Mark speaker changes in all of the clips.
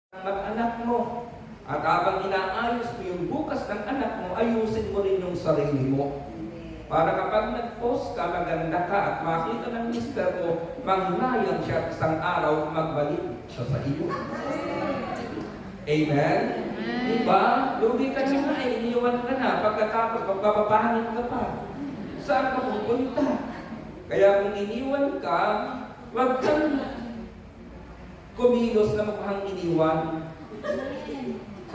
Speaker 1: Mag-anak mo. At habang inaayos mo yung bukas ng anak mo, ayusin mo rin yung sarili mo. Para kapag nag-post ka, maganda ka, at makita ng mister mo, manglayang siya at isang araw, magbalik siya sa iyo. Amen? Diba? Lugi ka na nga, iniwan ka na, pagkatapos, magpapapahangin ka pa. Saan ka pupunta? Kaya kung iniwan ka, huwag kang kumilos na mukhang iniwan.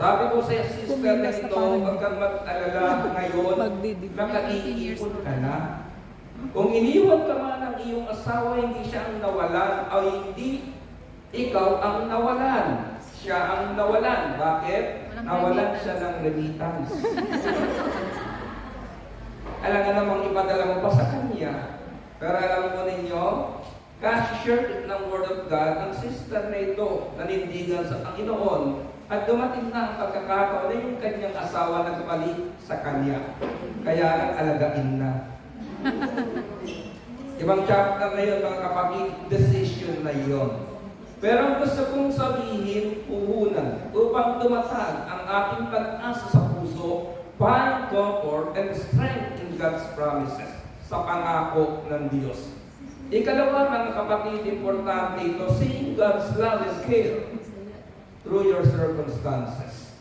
Speaker 1: Sabi ko sa sister na ito, huwag kang mag-alala ngayon, nakaiipon ka na. Kung iniwan ka man ng iyong asawa, hindi siya ang nawalan, o hindi ikaw ang nawalan. Siya ang nawalan. Bakit? Nawalan siya ng remittance. Alam nga namang ipadala mo pa sa kanya. Pero alam mo ninyo, cash-shirt ng Word of God, ang sister na ito, nanindigan sa Panginoon, at dumating na ang pagkakataon na yung kanyang asawa nagbalik sa kanya. Kaya lang alagain na. Ibang chapter na yun, mga kapatid, decision na yun. Pero ang gusto kong sabihin, puhunan, upang tumatag ang ating pag-asa sa puso, find comfort and strength in God's promises sa pangako ng Diyos. Ikalawa, mga kapatid, importante ito, seeing God's love and care through your circumstances.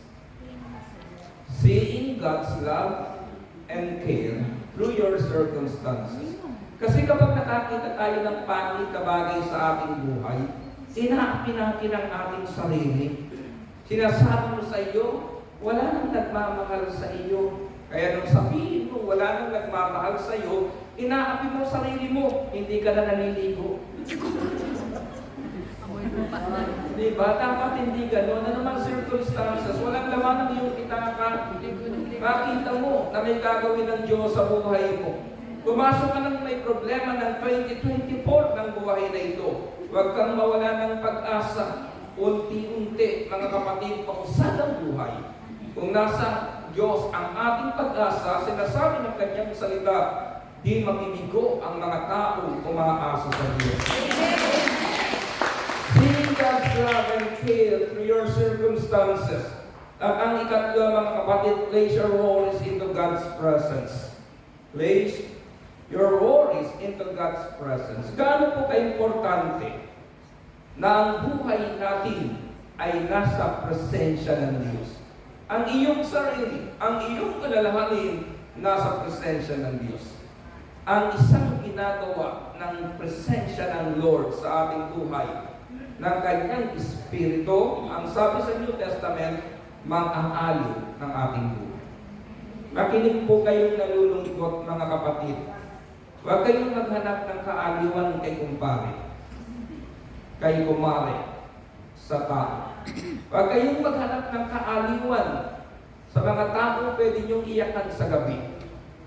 Speaker 1: Seeing God's love and care through your circumstances. Kasi kapag nakakita tayo ng pangit na bagay sa ating buhay, inaapi natin ang ating sarili. Sinasabi mo sa iyo, wala nang nagmamahal sa iyo. Kaya nung sabihin mo, wala nang nagmamahal sa iyo, inaapi mo sarili mo, hindi ka na naliligo. Diba? Dapat hindi gano'n. Ano namang circumstances, walang laman ng iyong itaka. Makita mo na may gagawin ng Diyos sa buhay mo. Pumasok ka ng may problema ng 2024 ng buhay na ito. Huwag kang mawala ng pag-asa. Unti-unti, mga kapatid, pausad ang buhay. Kung nasa Diyos ang ating pag-asa, sinasabi ng kanyang salita, di mabibigo ang mga taong umaasa sa Diyos. Seeing God's love and care through your circumstances. At ang ikatlo, mga kapatid, place your worries into God's presence. Place your worries into God's presence. Gaano po ka-importante na ang buhay natin ay nasa presensya ng Diyos. Ang iyong sarili, ang iyong kalalahanin, nasa presensya ng Diyos. Ang isang ginagawa ng presensya ng Lord sa ating buhay, ng kanyang Espiritu, ang sabi sa New Testament, mang-aaliw ng ating buhay. Makinig po kayong nalulungkot, mga kapatid. Huwag kayong maghanap ng kaaliwan kay kumpare, kay kumare, sa tao. Huwag kayong maghanap ng kaaliwan sa mga taong pwede niyong iyakan sa gabi.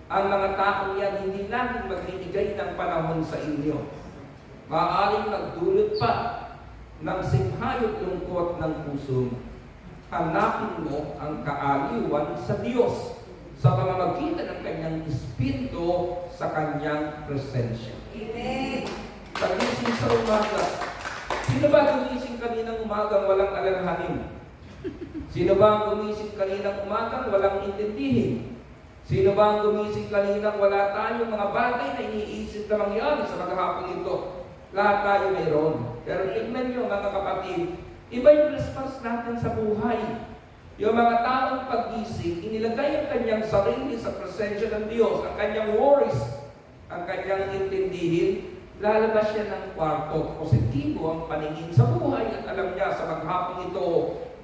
Speaker 1: Ang mga taong yan hindi laging magbibigay ng panahon sa inyo. Maaaring magdulot pa ng singhayot lungkot ng puso. Hanapin mo ang kaaliwan sa Diyos sa pamamagitan ng kanyang Espiritu sa kanyang presensya. Amen. Pagising sa umaga. Sino ba gumising kaninang umagang walang alalahanin? Sino ba ang gumising kaninang umagang walang intindihin? Sino ba ang gumising kaninang wala tayong mga bagay na iniisip na mangyari sa maghapong ito? Lahat tayo mayroon. Pero tignan nyo, mga kapatid, iba yung response natin sa buhay. Yung mga taong pag-ising, inilagay ang kanyang sarili sa presensya ng Diyos, ang kanyang worries, ang kanyang intindihin, lalabas siya ng kwarto. Positibo ang paningin sa buhay at alam niya sa maghapong ito,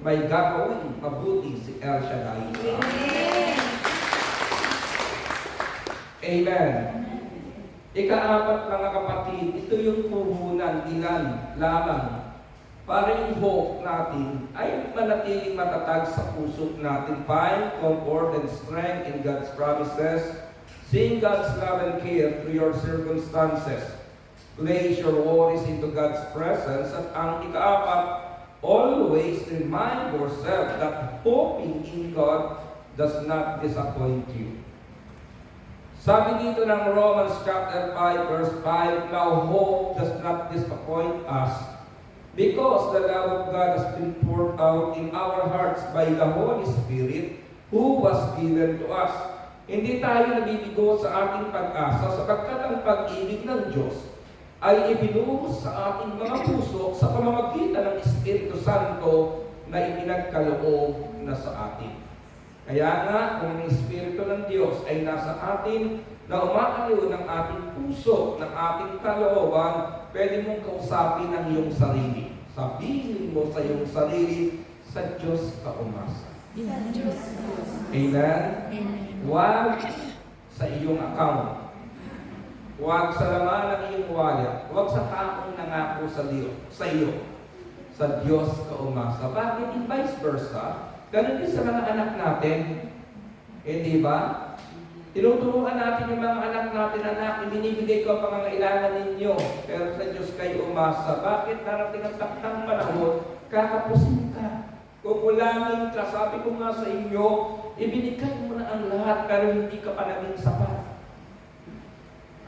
Speaker 1: may gagawin mabuti si El Shaddai. Amen. Amen. Ika-apat, mga kapatid, ito yung puhunan, ilan lamang para yung hope natin ay manatiling matatag sa puso natin. Find comfort and strength in God's promises. Seeing God's love and care through your circumstances. Place your worries into God's presence. At ang ika-apat, always remind yourself that hoping in God does not disappoint you. Sabi dito ng Romans chapter 5 verse 5, now hope does not disappoint us Because the love of God has been poured out in our hearts by the Holy Spirit who was given to us. Hindi tayo nabibigo sa ating pag-asa sapagkat ang pag-ibig ng Diyos ay ibinuhos sa ating mga puso sa pamamagitan ng Espiritu Santo na ipinagkaloob na sa atin. Kaya nga, kung ang Espiritu ng Diyos ay nasa atin, na umaaliw ng ating puso, ng ating kalooban, pwede mong kausapin ang iyong sarili. Sabihin mo sa iyong sarili, sa Diyos ka umasa.
Speaker 2: Sa Diyos.
Speaker 1: Amen?
Speaker 2: Amen.
Speaker 1: Huwag sa iyong account. Huwag sa laman ng iyong wallet. Huwag sa taong nangako sa iyo. Sa Diyos ka umasa. Bakit? In vice versa, ganun din sa mga anak natin. Di ba? Tinuturuan natin yung mga anak natin, anak, ibinibigay ko ang pangangailangan ninyo, pero sa Diyos kayo umasa. Bakit? Darating ang taktang panahon, kakapusin ka. Kukulangin ka, sabi ko nga sa inyo, ibinigay mo na ang lahat, pero hindi ka pa naging sapat.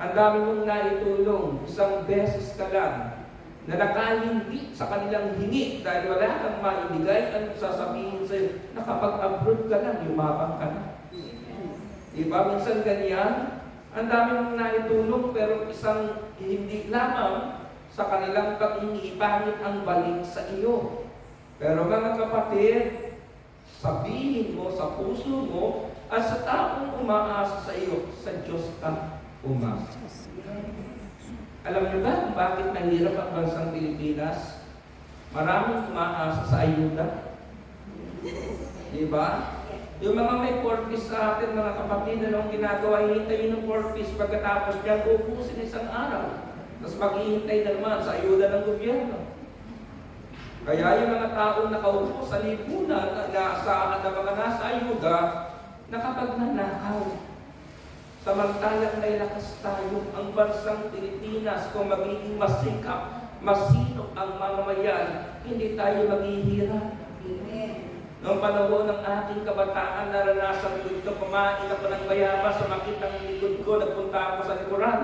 Speaker 1: Ang dami mong naitulong, isang beses ka lang, na nakahindi sa kanilang hingi dahil wala kang maibigay, ano sasabihin sa'yo, nakapag-abroad ka lang, yumabang ka na. Diba? Minsan ganyan, ang dami mong naitulong pero isang hindi lamang sa kanilang pag-hingi, pangit ang balik sa iyo. Pero mga kapatid, sabihin mo sa puso mo at sa taong umaasa sa iyo, sa Diyos ka umasa. Alam niyo ba kung bakit nahirap ang bansang Pilipinas? Maraming umaasa sa ayuda. Diba? Yung mga may 4 piece sa atin, mga kapatid, anong ginagawa? Hihintayin ng 4 piece pagkatapos yan, ubusin isang araw. Tapos maghihintay na naman sa ayuda ng gobyerno. Kaya yung mga taong nakaupo sa lipunan, naasahan na mga nasa ayuda, nakapagnanakaw. Samantalang may lakas tayo, ang bansang Pilipinas, kung magiging masikap, masinop ang mamamayan, hindi tayo maghihirap. Noong panahon ng aking kabataan, naranasan ko ito, kumain ako ng bayabas, sumakit ang likod ko, nagpunta ako sa likuran.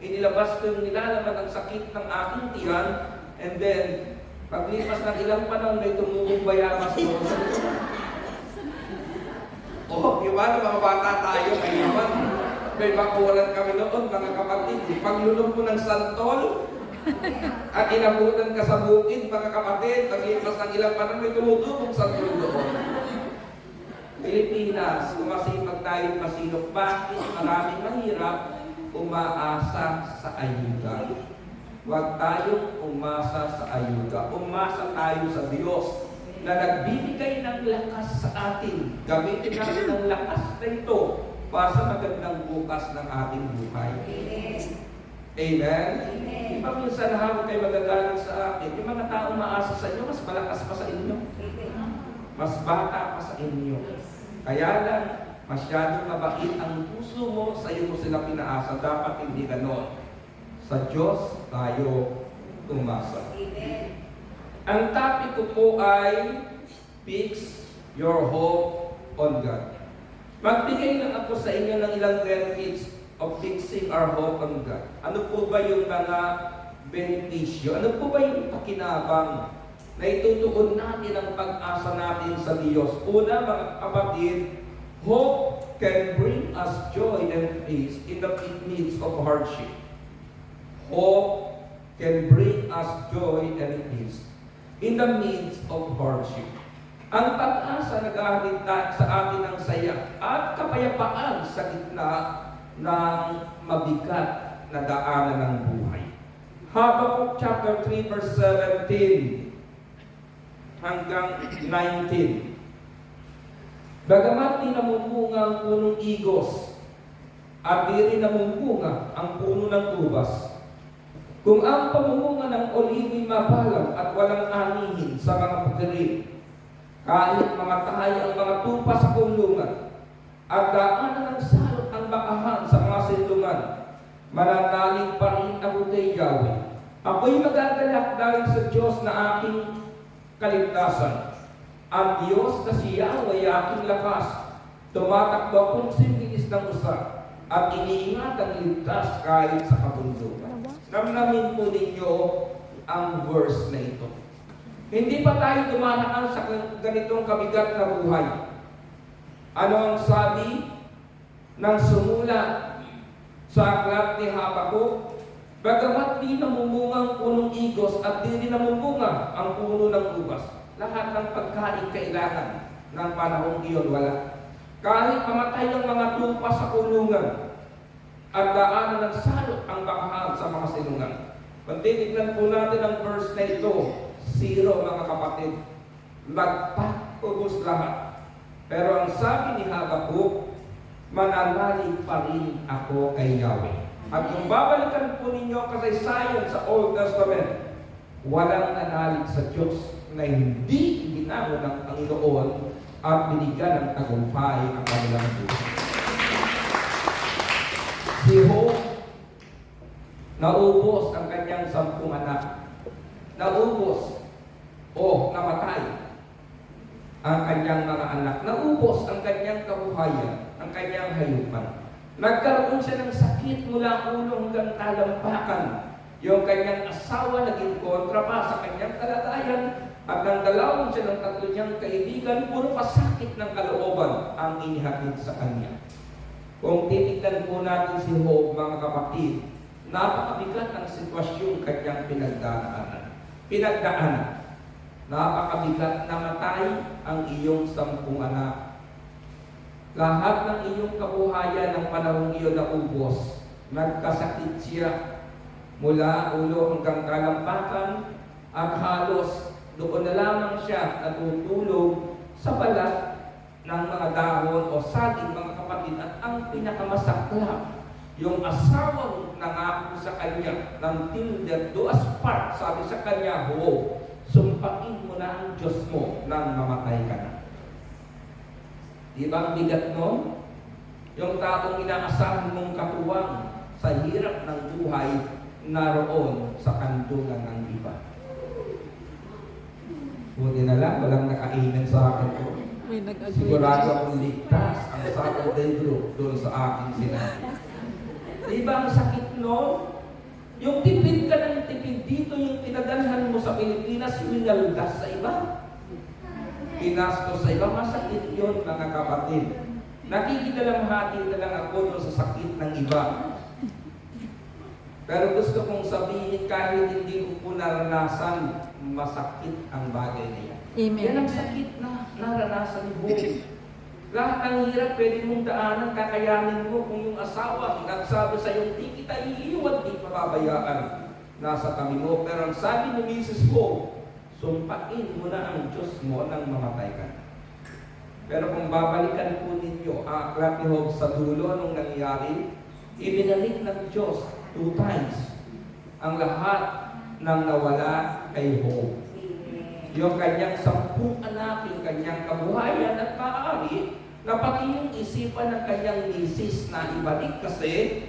Speaker 1: Inilabas ko yung nilalaman ng sakit ng aking tiyan, and then, paglipas ng ilang panahon, may tumubong bayabas ko sa likuran. Yung ba, mga bata tayo, may bakuran kami noon, mga kapatid. Paglulong mo ng santol, at inabutan ka sa bukid, mga kapatid, paglipas ng ilang panahon, may tumutubong sa doon. Pilipinas, kumasipag tayo masinok. Bakit? Maraming mahirap umaasa sa ayuda. Huwag tayong umasa sa ayuda. Umasa tayo sa Diyos na nagbibigay ng lakas sa atin. Gamitin natin ang lakas na ito para sa magandang bukas ng ating buhay. Amen? Di ba minsan habang kayo magagaling sa akin, yung mga taong maasa sa inyo, mas malakas pa sa inyo. Mas bata pa sa inyo. Kaya lang, masyadong mabait ang puso mo, sa iyo mo sila pinaasa. Dapat hindi ganon. Sa Diyos tayo umasa. Ang topic ko po ay fix your hope on God. Magbigay lang ako sa inyo ng ilang benefits of fixing our hope on God. Ano po ba yung mga benepisyo? Ano po ba yung pakinabang na itutuon natin ang pag-asa natin sa Diyos? Una, mga kapatid, hope can bring us joy and peace in the midst of hardship. Hope can bring us joy and peace in the midst of hardship. Ang pag-asa nag-ahatid sa atin ng saya at kapayapaan sa gitna ng mabigat na daanan ng buhay. Habakkuk chapter 3 verse 17 hanggang 19. Bagamat di namumunga ang punong igos at di rin namumunga ang puno ng ubas, kung ang pamumunga ng olibo'y mabalang at walang anihin sa mga pukirin, kahit mamatay ang mga tupa sa kulungan at daanan ng salot ang bakahan sa mga sindungan, mananalig pa rin ako kay Yahweh. Ako'y magagalak dahil sa Diyos na aking kaligtasan. Ang Diyos na si Yahweh aking lakas. Tumatakbo akong singis ng usa at iniingat ang ligtas kahit sa kabundukan. Namnamin po ninyo ang verse na ito. Hindi pa tayo dumaan sa ganitong kabigat na buhay. Ano ang sabi ng sumula sa aklat ni Habakuk? Bagamat di namumunga ang punong igos at di rin namumunga ang puno ng ubas, lahat ng pagkain kailangan ng panahong iyon wala. Kahit mamatay ang mga tupa sa kulungan at daanan ng salot ang bakahan sa mga silungan. Pagtitignan po natin ang verse na ito, 0 mga kapatid. Magpatubos lahat. Pero ang sabi ni Habakuk, mananalig pa rin ako kay Yahweh. At kung babalikan po ninyo kasaysayan sa Old Testament, walang nanalig sa Diyos na hindi ginamit ng Panginoon at binigyan ng tagumpay ang kanilang buhay. Si Job, naubos ang kanyang 10 anak. Naubos o namatay ang kanyang mga anak. Naubos ang kanyang kabuhayan, ang kanyang hayupan. Nagkaroon siya ng sakit mula ulo hanggang talampakan. Yung kanyang asawa naging kontra pa sa kanyang kalagayan at nang dalawin siya ng 3 niyang kaibigan, puro pasakit ng kalooban ang inihatid sa kanya. Kung titignan po natin si Job, mga kapatid, napakabigat ang sitwasyong kanyang pinagdaanan. Napakabigat na matay ang iyong 10 anak. Lahat ng iyong kabuhayan ng panahong iyon na ubos. Nagkasakit siya mula ulo hanggang kalampakan at halos doon na lamang siya natutulog sa balat ng mga dahon o saging, mga kapatid. At ang pinakamasaklap, yung asawa nangako sa kanya ng tilde duas part, sabi sa kanya, sumpain mo na ang Diyos mo nang mamatay ka na. Di ba ang bigat nun? Yung taong inaasahan mong katuwang sa hirap ng buhay, naroon sa kantungan ng iba. Buti na lang, walang naka-amen sa akin ko. Sigurado akong ligtas ang Saturday group doon sa aking sinabi. Di ba ang sakit nun? Yung tipid ka ng tipid dito, yung pinadalhan mo sa Pilipinas, winaldas sa iba. Pinastos sa iba, masakit yun, mga kapatid. Nakikidalamhati na lang ako doon sa sakit ng iba. Pero gusto kong sabihin, kahit hindi ko po naranasan, masakit ang bagay na yan.
Speaker 2: Amen.
Speaker 1: Yan ang sakit na naranasan ni Job. Lahat ng hirap pwede mong daanan, kakayanin mo kung yung asawa nagsabi sa iyo, di kita iiwan, di pababayaan. Nasa kami mo. Pero ang sabi ni Mrs. ko, sumpain mo na ang Diyos mo nang mamatay ka. Pero kung babalikan po ninyo, aklat ni Job sa dulo, anong nangyari? Ibinalik ng Diyos 2 times ang lahat ng nawala kay Job. Yung kanyang 10 anak, yung kanyang kabuhayan at maaari na pati yung isipan ng kanyang misis na ibalik kasi